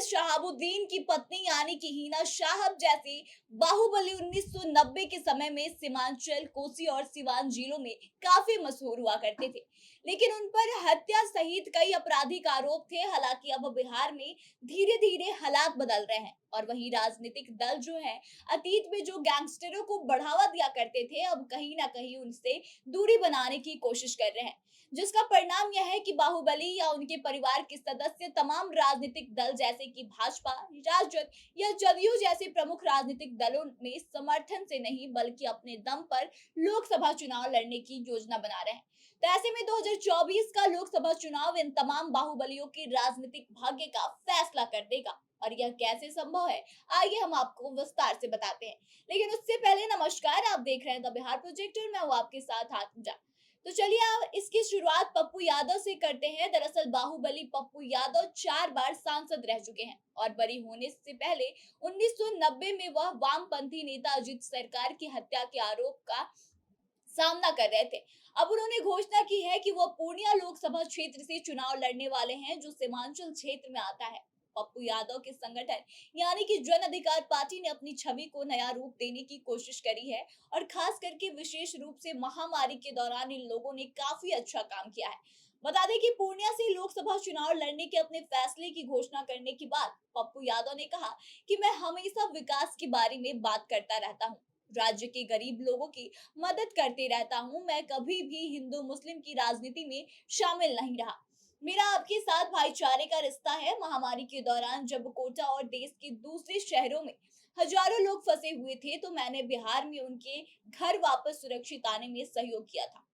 शहाबुद्दीन की पत्नी यानी कि हिना साहब जैसे बाहुबली 1990 के समय में सीमांचल, कोसी और सिवान जिलों में काफी मशहूर हुआ करते थे। लेकिन उन पर हत्या सहित कई आपराधिक आरोप थे। हालांकि अब बिहार में धीरे धीरे हालात बदल रहे हैं और वही राजनीतिक दल जो है, अतीत में जो गैंगस्टरों को बढ़ावा दिया करते थे, अब कहीं ना कहीं उनसे दूरी बनाने की कोशिश कर रहे हैं, जिसका परिणाम यह है कि बाहुबली या उनके परिवार के सदस्य तमाम राजनीतिक दल जैसे कि भाजपा, राजद या जदयू जैसे प्रमुख राजनीतिक दलों में समर्थन से नहीं बल्कि अपने दम पर लोकसभा चुनाव लड़ने की योजना बना रहे हैं। तो ऐसे में 2024 का लोकसभा चुनाव इन तमाम बाहुबलियों के राजनीतिक भाग्य का फैसला कर देगा। और यह कैसे संभव है, आइए हम आपको विस्तार से बताते हैं। लेकिन उससे पहले नमस्कार, आप देख रहे हैं द बिहार प्रोजेक्ट और मैं हूं आपके साथ आत्मजा। तो चलिए आप इसकी शुरुआत पप्पू यादव से करते हैं। दरअसल बाहुबली पप्पू यादव 4 बार सांसद रह चुके हैं और बरी होने से पहले 1990 में वह वामपंथी नेता अजित सरकार की हत्या के आरोप का सामना कर रहे थे। अब उन्होंने घोषणा की है कि वो पूर्णिया लोकसभा क्षेत्र से चुनाव लड़ने वाले हैं, जो सीमांचल क्षेत्र में आता है। पप्पू यादव के संगठन यानी कि जन अधिकार पार्टी ने अपनी छवि को नया रूप देने की कोशिश करी है और खास करके विशेष रूप से महामारी के दौरान इन लोगों ने काफी अच्छा काम किया है। बता दें कि पूर्णिया से लोकसभा चुनाव लड़ने के अपने फैसले की घोषणा करने के बाद पप्पू यादव ने कहा कि मैं हमेशा विकास के बारे में बात करता रहता हूँ, राज्य के गरीब लोगों की मदद करते रहता हूँ। मैं कभी भी हिंदू मुस्लिम की राजनीति में शामिल नहीं रहा। मेरा आपके साथ भाईचारे का रिश्ता है। महामारी के दौरान जब कोटा और देश के दूसरे शहरों में हजारों लोग फंसे हुए थे, तो मैंने बिहार में उनके घर वापस सुरक्षित आने में सहयोग किया था।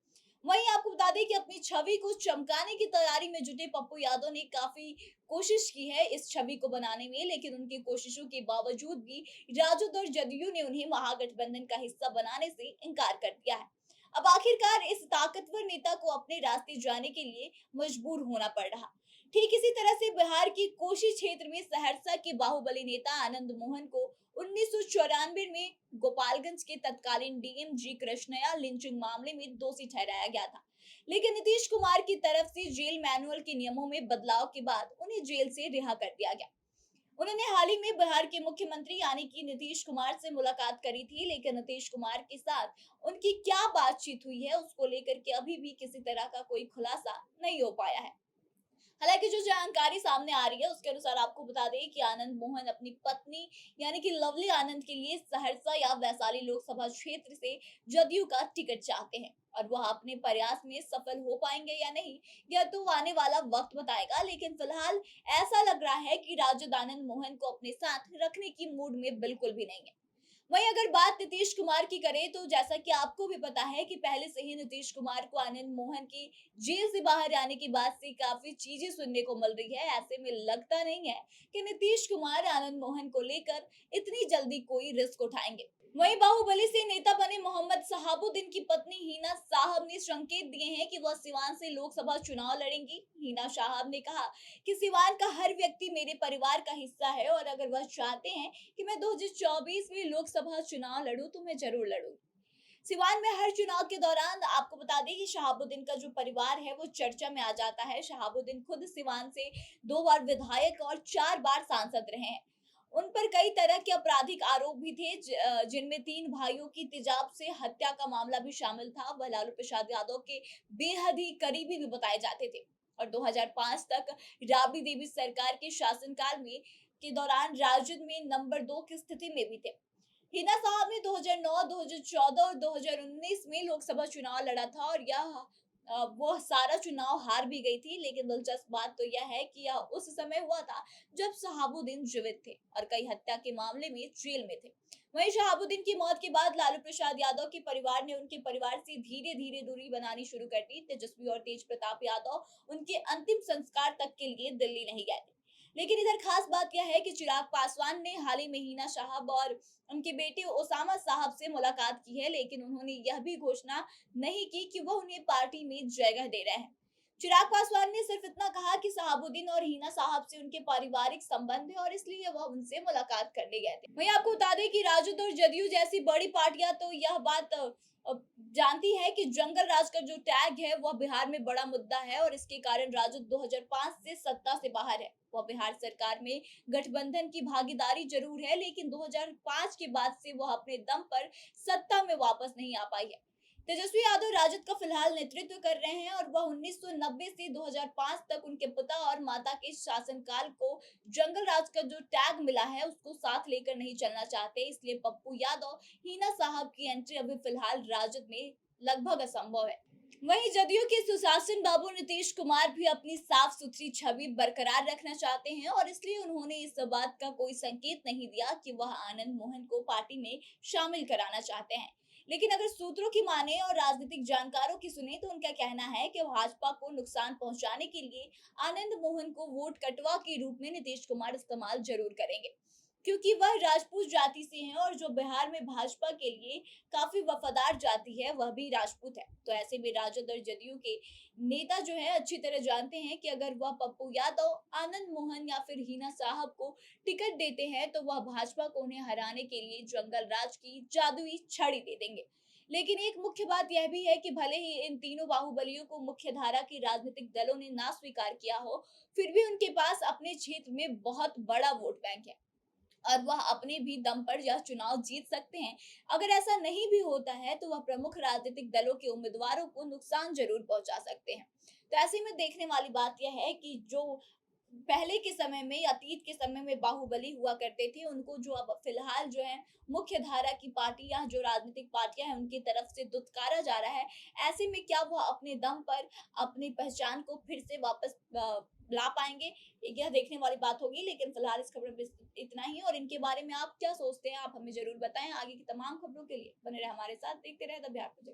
वहीं आपको बता दें कि अपनी छवि को चमकाने की तैयारी में जुटे पप्पू यादव ने काफी कोशिश की है इस छवि को बनाने में, लेकिन उनकी कोशिशों के बावजूद भी राजद और जदयू ने उन्हें महागठबंधन का हिस्सा बनाने से इनकार कर दिया है। अब आखिरकार इस ताकतवर नेता को अपने रास्ते जाने के लिए मजबूर होना पड़ रहा। ठीक इसी तरह से बिहार की कोशी क्षेत्र में सहरसा के बाहुबली नेता आनंद मोहन को 1994 में गोपालगंज के तत्कालीन डीएम जी कृष्णया लिंचिंग मामले में दोषी ठहराया गया था। लेकिन नीतीश कुमार की तरफ से जेल मैनुअल के नियमों में बदलाव के बाद उन्हें जेल से रिहा कर दिया गया। उन्होंने हाल ही में बिहार के मुख्यमंत्री यानी कि नीतीश कुमार से मुलाकात करी थी, लेकिन नीतीश कुमार के साथ उनकी क्या बातचीत हुई है उसको लेकर के अभी भी किसी तरह का कोई खुलासा नहीं हो पाया है। हालांकि जो जानकारी सामने आ रही है उसके अनुसार आपको बता दें कि आनंद मोहन अपनी पत्नी यानी कि लवली आनंद के लिए सहरसा या वैशाली लोकसभा क्षेत्र से जदयू का टिकट चाहते हैं और वह अपने प्रयास में सफल हो पाएंगे या नहीं, यह तो आने वाला वक्त बताएगा। लेकिन फिलहाल ऐसा लग रहा है कि राजद आनंद मोहन को अपने साथ रखने की मूड में बिल्कुल भी नहीं है। वहीं अगर बात नीतीश कुमार की करें, तो जैसा कि आपको भी पता है कि पहले से ही नीतीश कुमार को आनंद मोहन की जेल से बाहर आने के बाद से काफी चीजें सुनने को मिल रही है। ऐसे में लगता नहीं है कि नीतीश कुमार आनंद मोहन को लेकर इतनी जल्दी कोई रिस्क उठाएंगे। वहीं बाहुबली से नेता बने मोहम्मद शहाबुद्दीन की पत्नी हिना साहब ने संकेत दिए हैं कि वह सिवान से लोकसभा चुनाव लड़ेंगी। हिना साहब ने कहा कि सिवान का हर व्यक्ति मेरे परिवार का हिस्सा है और अगर वह चाहते हैं कि मैं 2024 में लोकसभा चुनाव लड़ूं तो मैं जरूर लड़ूंगी। सिवान में हर चुनाव के दौरान आपको बता दें कि शहाबुद्दीन का जो परिवार है वो चर्चा में आ जाता है। शहाबुद्दीन खुद सिवान से 2 बार विधायक और 4 बार सांसद रहे हैं। उन पर कई तरह के आपराधिक आरोप भी थे, जिनमें 3 भाइयों की तेजाब से हत्या का मामला भी शामिल था। वह लालू प्रसाद यादव के बेहद ही करीबी भी बताए जाते थे और 2005 तक राबड़ी देवी सरकार के शासनकाल में के दौरान राजद में नंबर 2 की स्थिति में भी थे। हिना साहब ने 2009, 2014 और 2019 में लोकसभा चुनाव लड़ा था और यह वो सारा चुनाव हार भी गई थी। लेकिन दिलचस्प बात तो यह है कि यह उस समय हुआ था जब शहाबुद्दीन जीवित थे और कई हत्या के मामले में जेल में थे। वहीं शहाबुद्दीन की मौत के बाद लालू प्रसाद यादव के परिवार ने उनके परिवार से धीरे धीरे दूरी बनानी शुरू कर दी। तेजस्वी और तेज प्रताप यादव उनके अंतिम संस्कार तक के लिए दिल्ली नहीं गए थे। लेकिन इधर खास बात यह है कि चिराग पासवान ने हाल ही में हिना साहब और उनके बेटे ओसामा साहब से मुलाकात की है, लेकिन उन्होंने यह भी घोषणा नहीं की कि वह उन्हें पार्टी में जगह दे रहे हैं। चिराग पासवान ने सिर्फ इतना कहा कि शहाबुद्दीन और हिना साहब से उनके पारिवारिक संबंध है और इसलिए वह उनसे मुलाकात करने गए थे। वहीं आपको बता दें कि राजद और जदयू जैसी बड़ी पार्टियां तो यह बात अ, जानती है कि जंगल राज का जो टैग है वह बिहार में बड़ा मुद्दा है और इसके कारण राजद 2005 से सत्ता से बाहर है। वह बिहार सरकार में गठबंधन की भागीदारी जरूर है, लेकिन 2005 के बाद से वह अपने दम पर सत्ता में वापस नहीं आ पाई है। तेजस्वी यादव राजद का फिलहाल नेतृत्व कर रहे हैं और वह 1990 से 2005 तक उनके पिता और माता के शासनकाल को जंगल राज का जो टैग मिला है उसको साथ लेकर नहीं चलना चाहते, इसलिए पप्पू यादव, हिना साहब की एंट्री अभी फिलहाल राजद में लगभग असंभव है। वहीं जदयू के सुशासन बाबू नीतीश कुमार भी अपनी साफ सुथरी छवि बरकरार रखना चाहते हैं और इसलिए उन्होंने इस बात का कोई संकेत नहीं दिया कि वह आनंद मोहन को पार्टी में शामिल कराना चाहते हैं। लेकिन अगर सूत्रों की माने और राजनीतिक जानकारों की सुने तो उनका कहना है कि भाजपा को नुकसान पहुंचाने के लिए आनंद मोहन को वोट कटवा के रूप में नीतीश कुमार इस्तेमाल जरूर करेंगे, क्योंकि वह राजपूत जाति से हैं और जो बिहार में भाजपा के लिए काफी वफादार जाति है वह भी राजपूत है। तो ऐसे में राजद और जदयू के नेता जो है अच्छी तरह जानते हैं कि अगर वह पप्पू यादव, आनंद मोहन या फिर हिना साहब को टिकट देते हैं तो वह भाजपा को उन्हें हराने के लिए जंगल राज की जादुई छड़ी दे देंगे। लेकिन एक मुख्य बात यह भी है कि भले ही इन तीनों बाहुबलियों को मुख्य धारा के राजनीतिक दलों ने ना स्वीकार किया हो, फिर भी उनके पास अपने क्षेत्र में बहुत बड़ा वोट बैंक है और वह अपने भी दम पर यह चुनाव जीत सकते हैं। अगर ऐसा नहीं भी होता है तो वह प्रमुख राजनीतिक दलों के उम्मीदवारों को नुकसान जरूर पहुंचा सकते हैं। तो ऐसे में देखने वाली बात यह है कि जो पहले के समय में, अतीत के समय में बाहुबली हुआ करते थे, उनको जो अब फिलहाल जो है मुख्य धारा की पार्टी या जो राजनीतिक पार्टियां हैं उनकी तरफ से दुत्कारा जा रहा है। ऐसे में क्या वह अपने दम पर अपनी पहचान को फिर से वापस ला पाएंगे, यह देखने वाली बात होगी। लेकिन फिलहाल इस खबर में इतना ही और इनके बारे में आप क्या सोचते हैं आप हमें जरूर बताएं। आगे की तमाम खबरों के लिए बने रहे हमारे साथ, देखते रहे द बिहार प्रोजेक्ट।